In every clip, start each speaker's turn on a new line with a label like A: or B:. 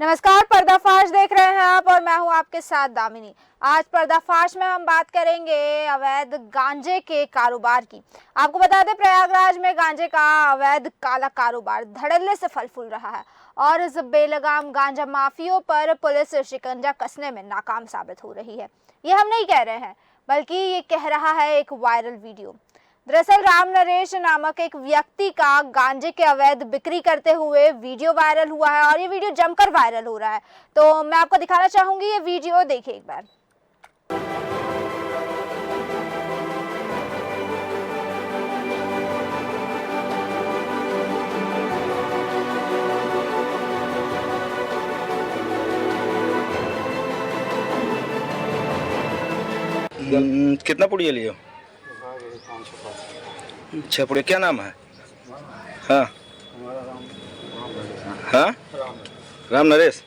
A: नमस्कार, पर्दाफाश देख रहे हैं आप और मैं हूं आपके साथ दामिनी। आज पर्दाफाश में हम बात करेंगे अवैध गांजे के कारोबार की। आपको बता दें, प्रयागराज में गांजे का अवैध काला कारोबार धड़ल्ले से फल फूल रहा है और इस बेलगाम गांजा माफियों पर पुलिस शिकंजा कसने में नाकाम साबित हो रही है। ये हम नहीं कह रहे हैं, बल्कि ये कह रहा है एक वायरल वीडियो। दरअसल राम नरेश नामक एक व्यक्ति का गांजे के अवैध बिक्री करते हुए वीडियो वायरल हुआ है और ये वीडियो जमकर वायरल हो रहा है। तो मैं आपको दिखाना चाहूंगी, ये वीडियो देखिए एक बार।
B: कितना पुड़िया लियो? 6 पुड़िया। क्या नाम है? हाँ हाँ, राम नरेश।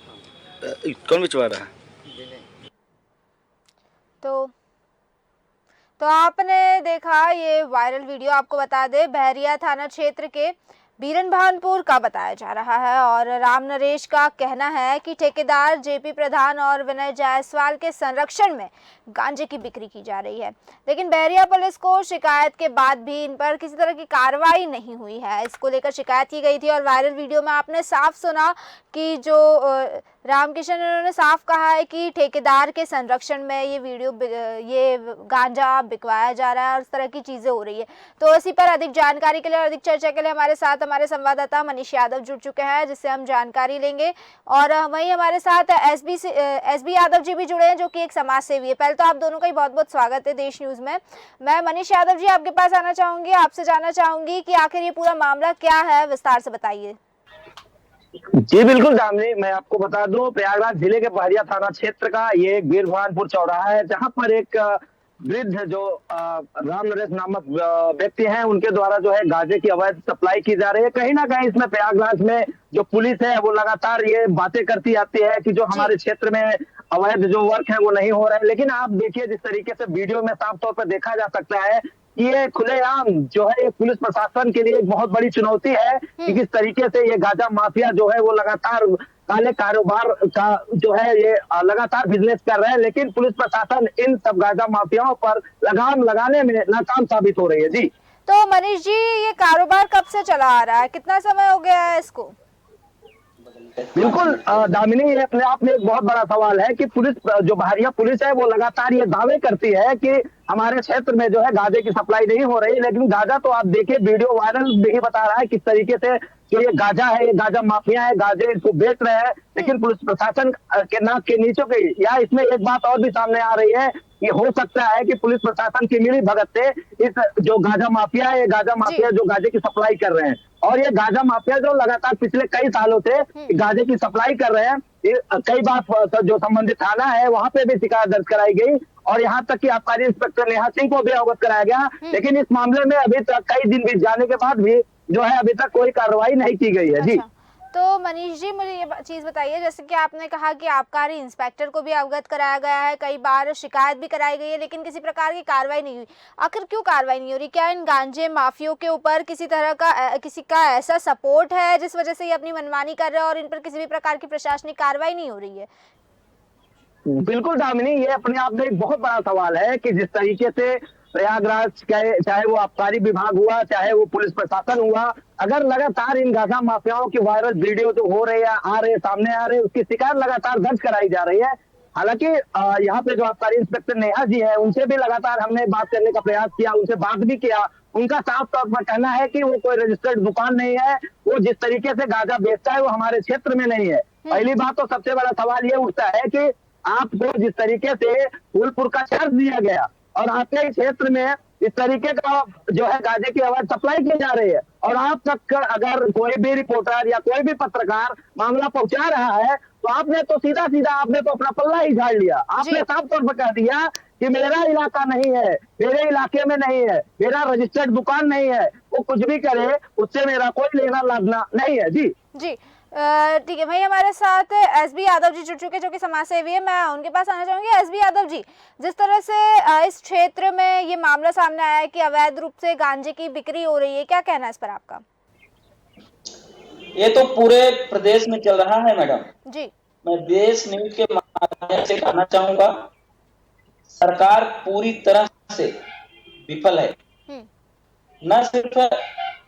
B: कौन बिचवा रहा है?
A: तो आपने देखा ये वायरल वीडियो। आपको बता दें, बहरिया थाना क्षेत्र के बीरन भानपुर का बताया जा रहा है और राम नरेश का कहना है कि ठेकेदार जेपी प्रधान और विनय जायसवाल के संरक्षण में गांजे की बिक्री की जा रही है, लेकिन बहरिया पुलिस को शिकायत के बाद भी इन पर किसी तरह की कार्रवाई नहीं हुई है। इसको लेकर शिकायत की गई थी और वायरल वीडियो में आपने साफ सुना कि जो रामकिशन, उन्होंने साफ कहा है कि ठेकेदार के संरक्षण में ये गांजा बिकवाया जा रहा है और इस तरह की चीज़ें हो रही है। तो इसी पर अधिक जानकारी के लिए और अधिक चर्चा के लिए हमारे साथ हमारे संवाददाता मनीष यादव जुड़ चुके हैं, जिससे हम जानकारी लेंगे। और वहीं हमारे साथ एसबी यादव जी भी जुड़े हैं, जो कि एक समाज सेवी है। पहले तो आप दोनों का ही बहुत बहुत स्वागत है देश न्यूज़ में। मैं मनीष यादव जी आपके पास आना चाहूँगी, आपसे जानना चाहूँगी कि आखिर ये पूरा मामला क्या है, विस्तार से बताइए।
C: जी बिल्कुल दामिनी, मैं आपको बता दूं, प्रयागराज जिले के बहरिया थाना क्षेत्र का ये एक वीर भवानपुर चौराहा है, जहां पर एक वृद्ध जो राम नरेश नामक व्यक्ति हैं, उनके द्वारा जो है गांजे की अवैध सप्लाई की जा रही है। कहीं ना कहीं इसमें प्रयागराज में जो पुलिस है वो लगातार ये बातें करती आती है कि जो हमारे क्षेत्र में अवैध जो वर्क है वो नहीं हो रहा है। लेकिन आप देखिए, जिस तरीके से वीडियो में साफ तौर पर देखा जा सकता है, ये खुलेआम जो है पुलिस प्रशासन के लिए एक बहुत बड़ी चुनौती है कि किस तरीके से ये गांजा माफिया जो है वो लगातार काले कारोबार का जो है ये लगातार बिजनेस कर रहे हैं। लेकिन पुलिस प्रशासन इन सब गांजा माफियाओं पर लगाम लगाने में नाकाम साबित हो रही है। जी
A: तो मनीष जी, ये कारोबार कब से चला आ रहा है, कितना समय हो गया है इसको?
C: बिल्कुल दामिनी, ये अपने आप में एक बहुत बड़ा सवाल है कि पुलिस, जो बहरिया पुलिस है, वो लगातार ये दावे करती है कि हमारे क्षेत्र में जो है गांजे की सप्लाई नहीं हो रही, लेकिन गांजा तो आप देखिए, वीडियो वायरल भी बता रहा है किस तरीके से जो ये गांजा है, ये गांजा माफिया है, गांजे को बेच रहे हैं। लेकिन पुलिस प्रशासन के नाक के नीचे गई। या इसमें एक बात और भी सामने आ रही है, ये हो सकता है कि पुलिस प्रशासन की मिली भगत से इस जो गांजा माफिया है, ये गांजा माफिया जो गांजे की सप्लाई कर रहे हैं, और ये गांजा माफिया जो लगातार पिछले कई सालों से गांजे की सप्लाई कर रहे हैं, कई बार जो संबंधित थाना है वहां पे भी शिकायत दर्ज कराई गई और यहाँ तक कि आबकारी इंस्पेक्टर नेहा सिंह को भी अवगत कराया गया। लेकिन इस मामले में अभी तक कई दिन बीत जाने के बाद भी जो है अभी तक कोई कार्रवाई नहीं की गई है। जी
A: तो मनीष जी, मुझे ये चीज़ बताइए, जैसे कि आपने कहा कि आबकारी इंस्पेक्टर को भी अवगत कराया गया है, कई बार शिकायत भी कराई गई है, लेकिन किसी प्रकार की कार्रवाई नहीं हुई। आखिर क्यों कार्रवाई नहीं हो रही? क्या इन गांजे माफियों के ऊपर किसी का ऐसा सपोर्ट है जिस वजह से ये अपनी मनमानी कर रहे हैं और इन पर किसी भी प्रकार की प्रशासनिक कार्रवाई नहीं हो रही है?
C: बिल्कुल दामिनी, ये अपने आप में एक बहुत बड़ा सवाल है कि जिस तरीके से प्रयागराज चाहे वो आबकारी विभाग हुआ, चाहे वो पुलिस प्रशासन हुआ, अगर लगातार इन गांजा माफियाओं की वायरल वीडियो जो हो रहे हैं, सामने आ रहे, उसकी शिकायत लगातार दर्ज कराई जा रही है। हालांकि यहाँ पे जो आबकारी इंस्पेक्टर नेहा जी है, उनसे भी लगातार हमने बात करने का प्रयास किया, उनसे बात भी किया। उनका साफ तौर पर कहना है कि वो कोई रजिस्टर्ड दुकान नहीं है, वो जिस तरीके से गांजा बेचता है वो हमारे क्षेत्र में नहीं है। पहली बात तो सबसे बड़ा सवाल ये उठता है कि आपको जिस तरीके से फूलपुर का चार्ज दिया गया और आपके क्षेत्र में इस तरीके का जो है गांजे की अवैध सप्लाई की जा रही है, और आप तक अगर कोई भी रिपोर्टर या कोई भी पत्रकार मामला पहुंचा रहा है, तो आपने तो सीधा आपने तो अपना पल्ला ही झाड़ लिया। आपने साफ तौर पर कह दिया कि मेरा इलाका नहीं है, मेरे इलाके में नहीं है, मेरा रजिस्टर्ड दुकान नहीं है, वो कुछ भी करे उससे मेरा कोई लेना लादना नहीं है। जी
A: जी ठीक है भाई, हमारे साथ एसबी यादव जी जुड़ चुके, जो कि समाज सेवी है। मैं उनके पास आना चाहूंगी। एसबी यादव जी, जिस तरह से इस क्षेत्र में ये मामला सामने आया है कि अवैध रूप से गांजे की बिक्री हो रही है, क्या कहना है इस पर आपका?
D: ये तो पूरे प्रदेश में चल रहा है मैडम।
A: जी
D: मैं देश न्यूज के माध्यम से कहना चाहूंगा, सरकार पूरी तरह से विफल है। न सिर्फ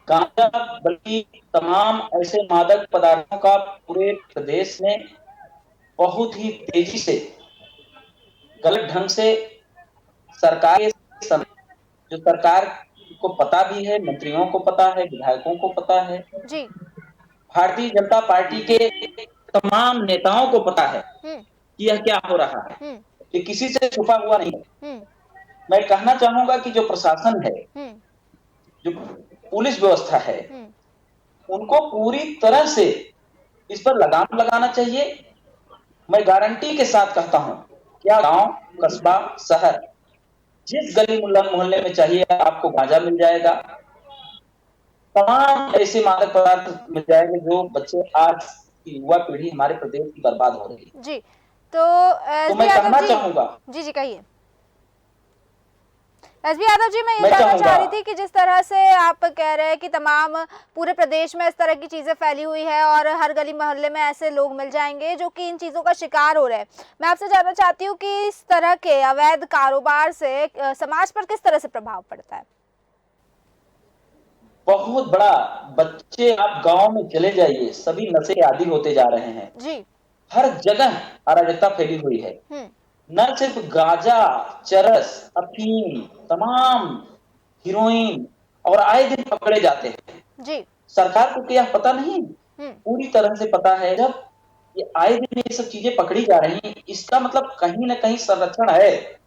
D: गांजा बल्कि तमाम ऐसे मादक पदार्थों का पूरे प्रदेश में बहुत ही तेजी से गलत ढंग से सरकार के समय, जो सरकार को पता भी है, मंत्रियों को पता है, विधायकों को पता है,
A: जी।
D: भारतीय जनता पार्टी के तमाम नेताओं को पता है कि यह क्या हो रहा है, कि किसी से छुपा हुआ नहीं है। मैं कहना चाहूंगा कि जो प्रशासन है, जो पुलिस व्यवस्था है, उनको पूरी तरह से इस पर लगाम लगाना चाहिए। मैं गारंटी के साथ कहता हूं, क्या गांव, कस्बा, शहर, जिस गली मोहल्ले में चाहिए आपको गांजा मिल जाएगा, तमाम ऐसे मादक पदार्थ मिल जाएंगे जो बच्चे, आज की युवा पीढ़ी हमारे प्रदेश की बर्बाद हो रही है।
A: जी, तो
D: मैं कहना चाहूंगा,
A: जी कहिए एसबी यादव जी, मैं ये जानना चाह रही थी कि जिस तरह से आप कह रहे हैं कि तमाम पूरे प्रदेश में इस तरह की चीजें फैली हुई है और हर गली मोहल्ले में ऐसे लोग मिल जाएंगे जो कि इन चीजों का शिकार हो रहे हैं, मैं आपसे जानना चाहती हूँ कि इस तरह के अवैध कारोबार से समाज पर किस तरह से प्रभाव पड़ता है?
D: बहुत बड़ा। बच्चे आप गांव में चले जाइए, सभी नशे के आदी होते जा रहे हैं
A: जी।
D: हर जगह अराजकता फैली हुई है। न सिर्फ गांजा, चरस, अफीम, तमाम हीरोइन और आए दिन पकड़े जाते हैं
A: जी।
D: सरकार को क्या पता नहीं? पूरी तरह से पता है। जब ये आए दिन ये सब चीजें पकड़ी जा रही हैं, इसका मतलब कहीं ना कहीं संरक्षण है,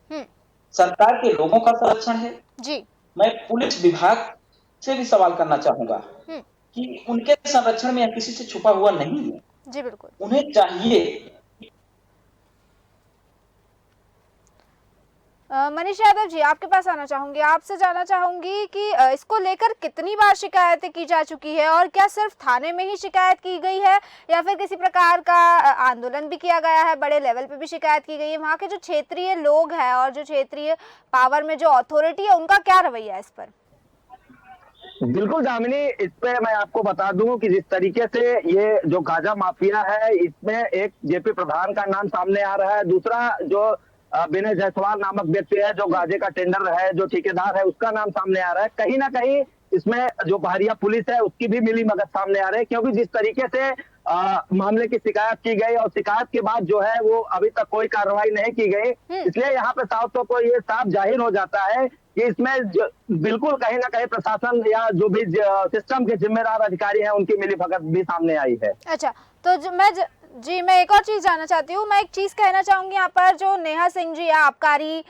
D: सरकार के लोगों का संरक्षण है।
A: जी।
D: मैं पुलिस विभाग से भी सवाल करना चाहूंगा कि उनके संरक्षण में किसी से छुपा हुआ नहीं है।
A: जी बिल्कुल,
D: उन्हें चाहिए।
A: मनीष यादव जी, आपके पास आना चाहूंगी, आपसे जानना चाहूंगी कि इसको लेकर कितनी बार शिकायतें की जा चुकी है और क्या सिर्फ थाने में ही शिकायत की गई है या फिर किसी प्रकार का आंदोलन भी किया गया है, बड़े लेवल पे भी शिकायत की गई है? वहाँ के जो क्षेत्रीय लोग हैं और जो क्षेत्रीय पावर में जो अथॉरिटी है, उनका क्या रवैया है इस पर?
C: बिल्कुल दामिनी, इस पे मैं आपको बता दूं कि जिस तरीके से ये जो गांजा माफिया है, इसमें एक जेपी प्रधान का नाम सामने आ रहा है, दूसरा जो विनय जायसवाल नामक व्यक्ति है जो गांजे का टेंडर है, जो ठेकेदार है, उसका नाम सामने आ रहा है। कहीं ना कहीं इसमें जो बहरिया पुलिस है उसकी भी मिली मगज सामने आ रही है, क्योंकि जिस तरीके से मामले की शिकायत की गई और शिकायत के बाद जो है वो अभी तक कोई कार्रवाई नहीं की गई, इसलिए यहाँ पे साफ तौर पर ये साफ जाहिर हो जाता है कि इसमें बिल्कुल कहीं ना कहीं प्रशासन या जो भी सिस्टम के जिम्मेदार अधिकारी हैं उनकी मिलीभगत भी सामने आई है।
A: अच्छा, तो मैं एक और चीज जानना चाहती हूँ। मैं एक चीज कहना चाहूंगी यहाँ पर, जो नेहा सिंह जी है, आबकारी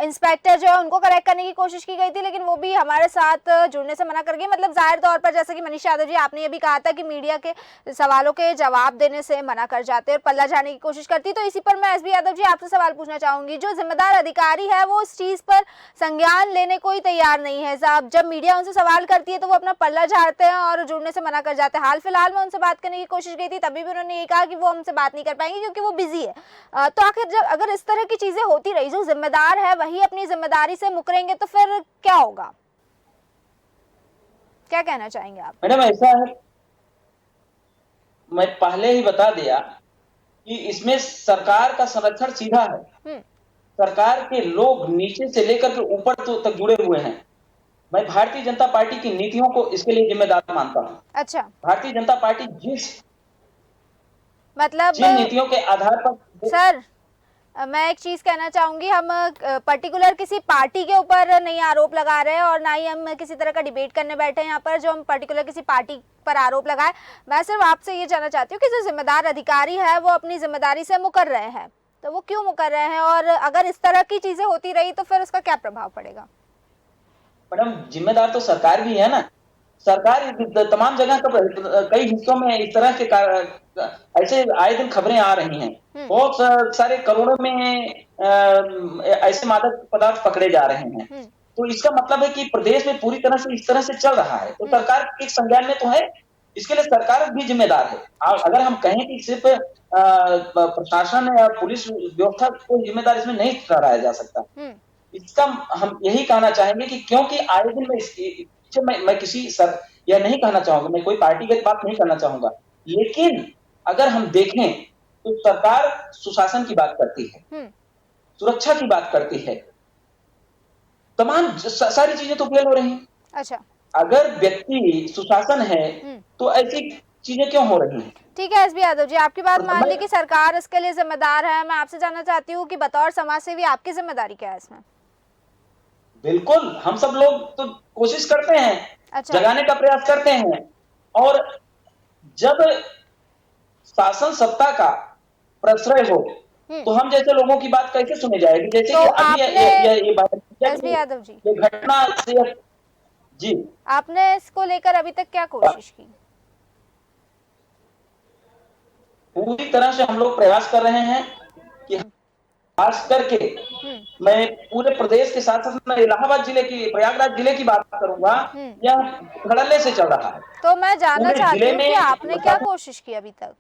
A: इंस्पेक्टर जो है, उनको करेक्ट करने की कोशिश की गई थी, लेकिन वो भी हमारे साथ जुड़ने से मना कर गई। मतलब जाहिर तौर पर, जैसे कि मनीष यादव जी आपने ये भी कहा था कि मीडिया के सवालों के जवाब देने से मना कर जाते और पल्ला जाने की कोशिश करती, तो इसी पर मैं एसबी यादव जी आपसे सवाल पूछना चाहूंगी। जो जिम्मेदार अधिकारी है वो इस चीज पर संज्ञान लेने को ही तैयार नहीं है साहब। जब मीडिया उनसे सवाल करती है तो वो अपना पल्ला झाड़ते हैं और जुड़ने से मना कर जाते हैं। हाल फिलहाल में उनसे बात करने की कोशिश की थी, तभी भी उन्होंने ये कहा कि वो हमसे बात नहीं कर पाएंगे क्योंकि वो बिजी है। तो आखिर जब अगर इस तरह की चीजें होती रही, जो जिम्मेदार है वही अपनी जिम्मेदारी से मुकरेंगे तो फिर क्या होगा? क्या कहना चाहेंगे आप?
D: मैडम, ऐसा है, मैं पहले ही बता दिया कि इसमें सरकार का संरक्षण सीधा है। सरकार के लोग नीचे से लेकर के ऊपर तक जुड़े हुए हैं। मैं भारतीय जनता पार्टी की नीतियों को इसके लिए जिम्मेदार मानता हूं।
A: अच्छा,
D: भारतीय जनता पार्टी
A: मतलब
D: जिन नीतियों के आधार पर।
A: सर, मैं एक चीज कहना चाहूंगी, हम पर्टिकुलर किसी पार्टी के ऊपर नहीं आरोप लगा रहे हैं और ना ही हम किसी तरह का डिबेट करने बैठे हैं यहाँ पर जो हम पर्टिकुलर किसी पार्टी पर आरोप लगाए। मैं सिर्फ आपसे ये जानना चाहती हूँ कि जो जिम्मेदार अधिकारी है वो अपनी जिम्मेदारी से मुकर रहे हैं, तो वो क्यों मुकर रहे हैं और अगर इस तरह की चीजें होती रही तो फिर उसका क्या प्रभाव पड़ेगा?
D: मैडम, जिम्मेदार तो सरकार भी है ना। सरकार तमाम जगह कई हिस्सों में इस तरह के ऐसे आए दिन खबरें आ रही हैं। बहुत सारे करोड़ों में ऐसे मादक पदार्थ पकड़े जा रहे हैं। तो इसका मतलब है कि प्रदेश में पूरी तरह से इस तरह से चल रहा है, तो सरकार एक संज्ञान में तो है। इसके लिए सरकार भी जिम्मेदार है। अगर हम कहें कि सिर्फ प्रशासन या पुलिस व्यवस्था को जिम्मेदार इसमें नहीं ठहराया जा सकता। इसका हम यही कहना चाहेंगे कि क्योंकि आए दिन मैं किसी यह नहीं कहना चाहूंगा, मैं कोई पार्टी की बात नहीं करना चाहूंगा, लेकिन अगर हम देखें तो सरकार सुशासन की बात करती है, सुरक्षा की बात करती है, तमाम सारी चीजें तो फेल हो रही हैं।
A: अच्छा,
D: अगर व्यक्ति सुशासन है तो ऐसी चीजें क्यों हो रही हैं?
A: ठीक है एसबी यादव जी, आपकी बात मान ली
D: मैं
A: कि सरकार इसके लिए जिम्मेदार है। मैं आपसे जानना चाहती हूँ कि बतौर समाज सेवी आपकी जिम्मेदारी क्या है इसमें?
D: बिल्कुल, हम सब लोग तो कोशिश करते हैं,
A: अच्छा,
D: जगाने का प्रयास करते हैं, और जब शासन सत्ता का प्रश्रय हो तो हम जैसे लोगों की बात कैसे सुनी जाएगी? जैसे
A: तो
D: कि अभी
A: आपने
D: ये बात
A: एसबी यादव जी,
D: ये घटना से जी
A: आपने इसको लेकर अभी तक क्या कोशिश की?
D: पूरी तरह से हम लोग प्रयास कर रहे हैं कि खास करके मैं पूरे प्रदेश के साथ साथ मैं इलाहाबाद जिले की, प्रयागराज जिले की बात करूंगा, यह धड़ल्ले से चल रहा है।
A: तो मैं जानना
D: पूरे
A: चाहती
D: जिले
A: हूँ कि
D: में
A: आपने क्या कोशिश की अभी तक?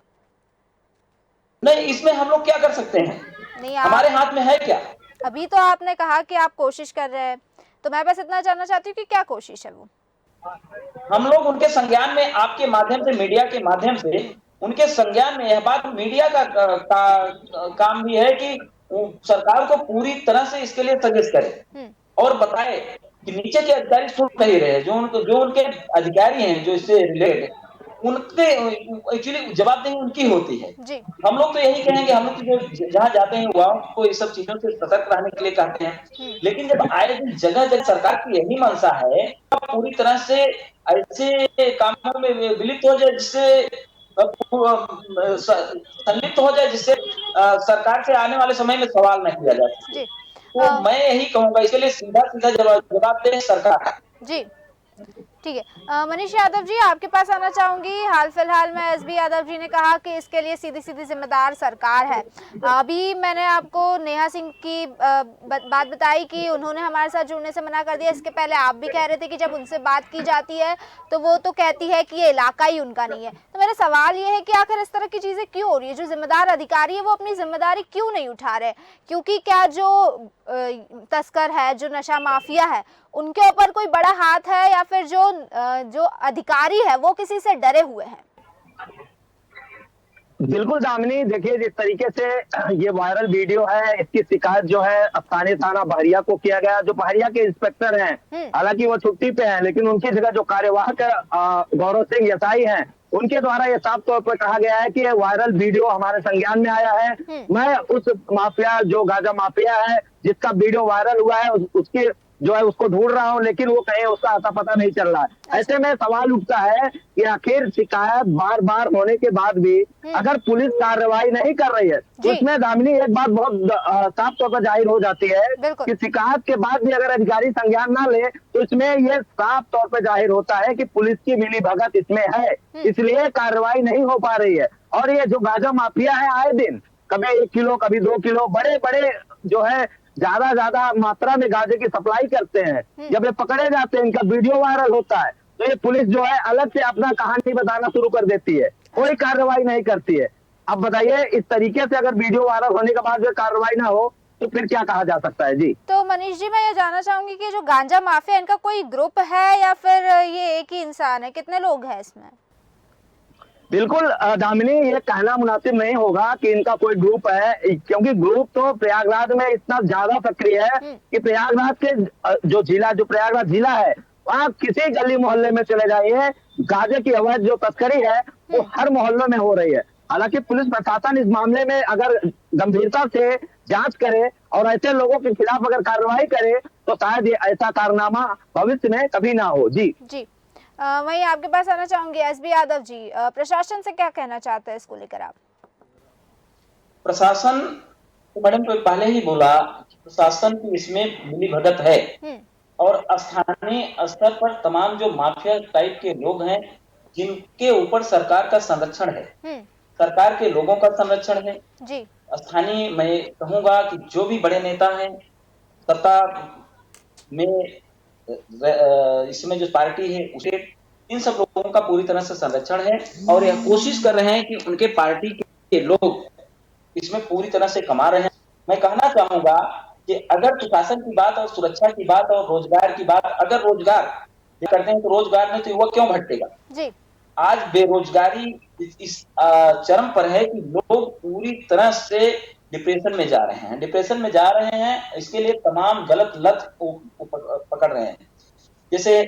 D: नहीं, इसमें हम लोग क्या कर सकते हैं?
A: नहीं,
D: हमारे
A: आप
D: हाथ में है क्या?
A: अभी तो आपने कहा कि आप कोशिश कर रहे हैं, तो मैं बस इतना जानना चाहती हूँ कि क्या कोशिश है वो?
D: हम लोग उनके संज्ञान में, आपके माध्यम से, मीडिया के माध्यम से उनके संज्ञान में, यह बात मीडिया का काम भी है कि सरकार को पूरी तरह से इसके लिए सजेस्ट करे और बताए कि नीचे के अधिकारी सुन नहीं रहे, जो उनके अधिकारी हैं, जो इससे रिलेटेड, उनके एक्चुअली जवाबदेही उनकी होती है।
A: जी,
D: हम लोग तो यही कहेंगे, हम लोग तो जो जहाँ जाते हैं युवाओं को इस सब चीजों से सतर्क रहने के लिए कहते हैं, लेकिन जब आए दिन जगह जगह सरकार की यही मंशा है पूरी तरह से ऐसे कामों में विलिप्त हो जाए जिससे संलिप्त हो जाए, जिससे सरकार से आने वाले समय में सवाल न किया जा सके।
A: जी,
D: तो मैं यही कहूंगा, इसके लिए सीधा सीधा जवाब दे सरकार।
A: जी, ठीक है। मनीष यादव जी, आपके पास आना चाहूंगी। हाल फिलहाल में एसबी यादव जी ने कहा कि इसके लिए सीधी सीधी जिम्मेदार सरकार है। अभी मैंने आपको नेहा सिंह की बात बताई कि उन्होंने हमारे साथ जुड़ने से मना कर दिया। इसके पहले आप भी कह रहे थे कि जब उनसे बात की जाती है तो वो तो कहती है कि ये इलाका ही उनका नहीं है। तो मेरा सवाल ये है कि आखिर इस तरह की चीजें क्यों हो रही है? जो जिम्मेदार अधिकारी है वो अपनी जिम्मेदारी क्यों नहीं उठा रहे? क्योंकि क्या जो तस्कर है, जो नशा माफिया है, उनके ऊपर कोई बड़ा हाथ है, या फिर जो अधिकारी है वो किसी से डरे हुए हैं?
C: बिल्कुल दामिनी, देखिए जिस तरीके से ये वायरल वीडियो है, इसकी शिकायत जो है स्थानीय थाना बहरिया को किया गया। जो बहरिया के इंस्पेक्टर हैं, हालांकि वो छुट्टी पे हैं, लेकिन उनकी जगह जो कार्यवाहक गौरव सिंह यसाई हैं, उनके द्वारा ये साफ तौर पर कहा गया है कि ये वायरल वीडियो हमारे संज्ञान में आया है। मैं उस माफिया, जो गांजा माफिया है जिसका वीडियो वायरल हुआ है, उसके जो है उसको ढूंढ रहा हूं, लेकिन वो कहीं उसका आता पता नहीं चल रहा है। ऐसे में सवाल उठता है कि आखिर शिकायत बार बार होने के बाद भी अगर पुलिस कार्रवाई नहीं कर रही है तो इसमें दामिनी एक बात बहुत साफ तौर पर जाहिर हो जाती है कि शिकायत के बाद भी अगर अधिकारी संज्ञान ना ले तो इसमें ये साफ तौर पर जाहिर होता है कि पुलिस की मिली भगत इसमें है, इसलिए कार्रवाई नहीं हो पा रही है। और ये जो गांजा माफिया है, आए दिन कभी 1 किलो, कभी 2 किलो, बड़े बड़े जो है ज्यादा मात्रा में गांजे की सप्लाई करते हैं। जब ये पकड़े जाते हैं, इनका वीडियो वायरल होता है, तो ये पुलिस जो है अलग से अपना कहानी बताना शुरू कर देती है, कोई कार्रवाई नहीं करती है। अब बताइए, इस तरीके से अगर वीडियो वायरल होने के बाद जो कार्रवाई ना हो तो फिर क्या कहा जा सकता है? जी
A: तो मनीष जी, मैं ये जानना चाहूंगी कि जो गांजा माफिया, इनका कोई ग्रुप है या फिर ये एक ही इंसान है? कितने लोग हैं इसमें?
C: बिल्कुल दामिनी, ये कहना मुनासिब नहीं होगा कि इनका कोई ग्रुप है, क्योंकि ग्रुप तो प्रयागराज में इतना ज्यादा सक्रिय है कि प्रयागराज के जो प्रयागराज जिला है, वहाँ किसी गली मोहल्ले में चले जाइए, गांजे की अवैध जो तस्करी है वो हर मोहल्लों में हो रही है। हालांकि पुलिस प्रशासन इस मामले में अगर गंभीरता से जांच करे और ऐसे लोगों के खिलाफ अगर कार्रवाई करे तो शायद ये ऐसा कारनामा भविष्य में कभी ना हो। जी
A: जी, वहीं आपके पास आना चाहूंगी एसबी यादव जी, प्रशासन से क्या कहना चाहते हैं इसको लेकर आप?
D: प्रशासन, मैडम तो पहले ही बोला, प्रशासन की इसमें मिली भगत है और स्थानीय स्तर पर तमाम जो माफिया टाइप के लोग हैं जिनके ऊपर सरकार का संरक्षण है, सरकार के लोगों का संरक्षण है
A: जी।
D: स्थानीय, मैं कहूंगा कि जो भी बड़े नेता हैं सत्ता में, इसमें जो पार्टी है उसे, इन सब लोगों का पूरी तरह से संरक्षण है और यह कोशिश कर रहे हैं कि उनके पार्टी के लोग इसमें पूरी तरह से कमा रहे हैं। मैं कहना चाहूंगा कि अगर सुशासन की बात और सुरक्षा की बात और रोजगार की बात, अगर रोजगार करते हैं तो रोजगार में तो युवक क्यों भटकेगा?
A: जी।
D: आज बेरोजगारी इस चरम पर है कि लोग पूरी तरह से डिप्रेशन में जा रहे हैं। डिप्रेशन में जा रहे हैं, इसके लिए तमाम गलत लत को पकड़ रहे हैं, जैसे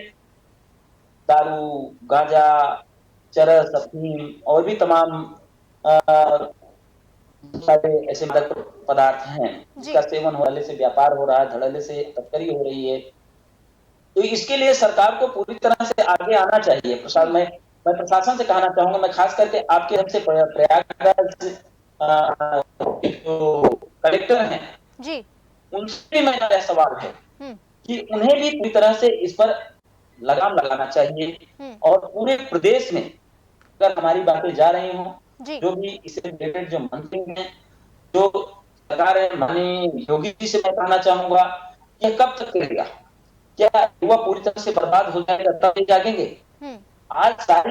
D: दारू, गांजा, चरस, अफीम और भी तमाम सारे ऐसे मादक पदार्थ हैं जिसका सेवन होने से व्यापार हो रहा है, धड़ल्ले से तस्करी हो रही है। तो इसके लिए सरकार को पूरी तरह से आगे आना चाहिए। मैं प्रशासन से कहना चाहूंगा, मैं खास करके आपके तरफ से प्रयागराज जो कलेक्टर हैं
A: जी,
D: उनसे भी मेरा सवाल है कि उन्हें भी पूरी तरह से इस पर लगाम लगाना चाहिए और पूरे प्रदेश में अगर हमारी बातें जा रही हों, जो भी इससे रिलेटेड जो मंत्री हैं, जो सरकार है, माननीय योगी जी से मैं कहना चाहूंगा, यह कब तक चलेगा? क्या युवा पूरी तरह से बर्बाद हो जाएगा तब जागेंगे? आज सारे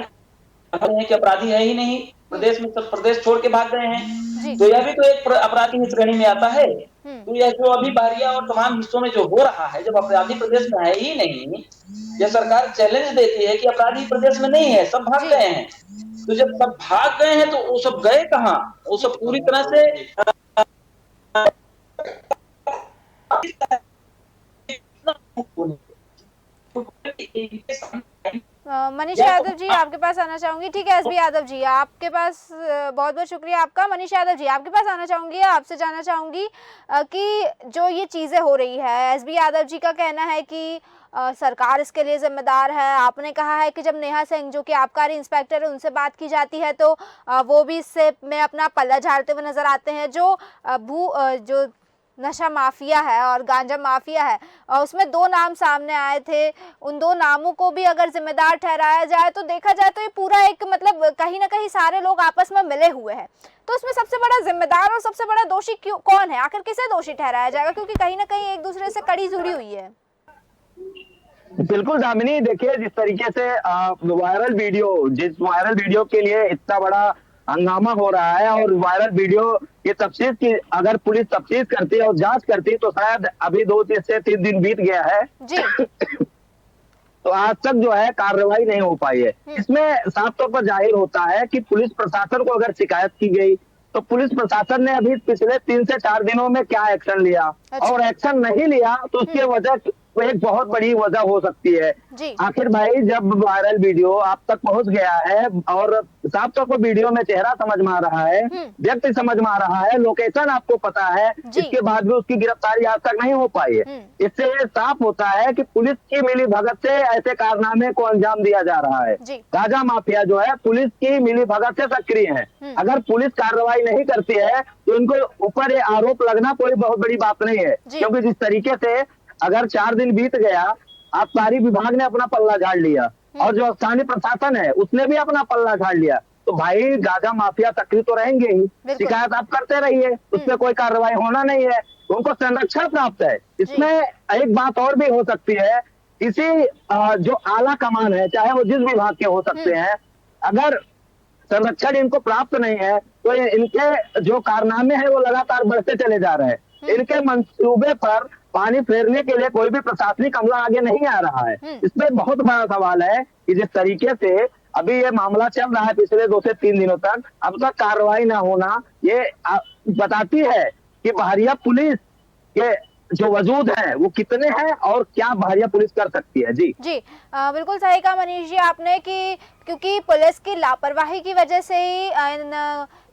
D: हैं कि अपराधी है ही नहीं प्रदेश में, सब प्रदेश छोड़ के भाग गए हैं, तो यह भी तो एक अपराधी की श्रेणी में आता है। तो यह जो अभी बहरिया और तमाम हिस्सों में जो हो रहा है, जब अपराधी प्रदेश में है ही नहीं, यह सरकार चैलेंज देती है कि अपराधी प्रदेश में नहीं है, सब भाग गए हैं। तो जब सब भाग गए हैं तो वो सब गए कहाँ? वो सब पूरी तरह से
A: मनीष यादव जी आपके पास आना चाहूंगी। ठीक है एसबी यादव जी, आपके पास बहुत बहुत शुक्रिया आपका। मनीष यादव जी आपके पास आना चाहूंगी, आपसे जानना चाहूंगी कि जो ये चीजें हो रही है, एसबी यादव जी का कहना है कि सरकार इसके लिए जिम्मेदार है। आपने कहा है कि जब नेहा सिंह जो कि आबकारी इंस्पेक्टर है उनसे बात की जाती है तो वो भी इससे में अपना पल्ला झाड़ते हुए नजर आते हैं। जो जो नशा माफिया है और गांजा माफिया है, और उसमें दो नाम सामने आए थे, उन दो नामों को भी अगर जिम्मेदार ठहराया जाए तो देखा जाए तो ये पूरा एक मतलब कहीं ना कहीं सारे लोग आपस में मिले हुए हैं। तो उसमें सबसे बड़ा जिम्मेदार और सबसे बड़ा दोषी कौन है? आखिर किसे दोषी ठहराया जाएगा? क्योंकि कहीं ना कहीं एक दूसरे से कड़ी जुड़ी हुई है।
C: बिल्कुल दामिनी, देखिए जिस तरीके से जिस वायरल वीडियो के लिए इतना बड़ा हंगामा हो रहा है, और वायरल वीडियो की तफ्तीश की अगर पुलिस तफ्तीश करती है और जांच करती है तो शायद अभी 2 से 3 दिन बीत गया है
A: जी।
C: तो आज तक जो है कार्रवाई नहीं हो पाई है। इसमें साफ तौर पर जाहिर होता है कि पुलिस प्रशासन को अगर शिकायत की गई तो पुलिस प्रशासन ने अभी पिछले 3 से 4 दिनों में क्या एक्शन लिया, और एक्शन नहीं लिया तो उसकी वजह एक बहुत बड़ी वजह हो सकती है। आखिर भाई जब वायरल वीडियो आप तक पहुंच गया है और साफ तौर पर वीडियो में चेहरा समझ में आ रहा है, व्यक्ति समझ में आ रहा है, लोकेशन आपको पता है, इसके बाद भी उसकी गिरफ्तारी आज तक नहीं हो पाई है। इससे ये साफ होता है कि पुलिस की मिली भगत से ऐसे कारनामे को अंजाम दिया जा रहा है। गांजा माफिया जो है पुलिस की मिली भगत से सक्रिय है। अगर पुलिस कार्रवाई नहीं करती है तो इनको ऊपर ये आरोप लगना कोई बहुत बड़ी बात नहीं है, क्योंकि जिस तरीके से अगर 4 दिन बीत गया, आबकारी विभाग ने अपना पल्ला झाड़ लिया और जो स्थानीय प्रशासन है उसने भी अपना पल्ला झाड़ लिया, तो भाई गांजा माफिया सक्रिय तो रहेंगे ही। शिकायत आप करते रहिए, उसमें कोई कार्रवाई होना नहीं है, उनको संरक्षण प्राप्त है। इसमें एक बात और भी हो सकती है, इसी जो आला कमान है, चाहे वो जिस विभाग के हो सकते हैं, अगर संरक्षण इनको प्राप्त नहीं है तो इनके जो कारनामे हैं वो लगातार बढ़ते चले जा रहे हैं। इनके मंसूबे पर पानी फेरने के लिए कोई भी प्रशासनिक अमला आगे नहीं आ रहा है। इसमें बहुत बड़ा सवाल है कि जिस तरीके से अभी ये मामला चल रहा है पिछले 2 से 3 दिनों तक, अब तक कार्रवाई ना होना ये बताती है कि बहरिया पुलिस के जो वजूद है वो कितने हैं और क्या बहरिया पुलिस कर सकती है। जी
A: बिल्कुल सही कहा मनीष जी आपने कि क्योंकि पुलिस की लापरवाही की वजह से ही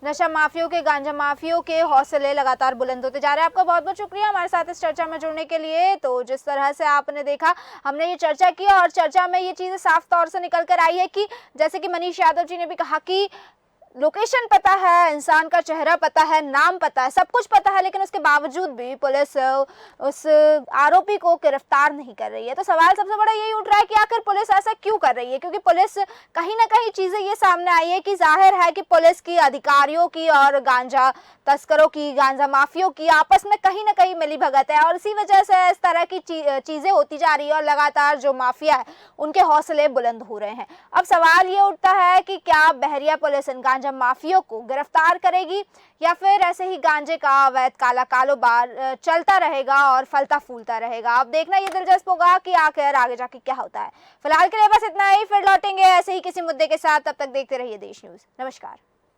A: नशा माफियों के, गांजा माफियों के हौसले लगातार बुलंद होते जा रहे हैं। आपका बहुत बहुत शुक्रिया हमारे साथ इस चर्चा में जुड़ने के लिए। तो जिस तरह से आपने देखा, हमने ये चर्चा की और चर्चा में ये चीजें साफ तौर से निकल कर आई है कि जैसे कि मनीष यादव जी ने भी कहा कि लोकेशन पता है, इंसान का चेहरा पता है, नाम पता है, सब कुछ पता है, लेकिन उसके बावजूद भी पुलिस उस आरोपी को गिरफ्तार नहीं कर रही है। तो सवाल सबसे बड़ा यही उठ रहा है कि आखिर पुलिस ऐसा क्यों कर रही है? क्योंकि पुलिस कहीं ना कहीं चीजें ये सामने आई है कि जाहिर है कि पुलिस की, अधिकारियों की और गांजा तस्करों की, गांजा माफियों की आपस में कहीं ना कहीं मिली भगत है, और इसी वजह से इस तरह की चीजें होती जा रही है और लगातार जो माफिया है उनके हौसले बुलंद हो रहे हैं। अब सवाल ये उठता है कि क्या बहरिया पुलिस इन गांजा माफियों को गिरफ्तार करेगी या फिर ऐसे ही गांजे का अवैध काला कारोबार चलता रहेगा और फलता फूलता रहेगा। अब देखना ये दिलचस्प होगा कि आखिर आगे जाके क्या होता है। फिलहाल के लिए बस इतना ही, फिर लौटेंगे ऐसे ही किसी मुद्दे के साथ। तब तक देखते रहिए देश न्यूज। नमस्कार।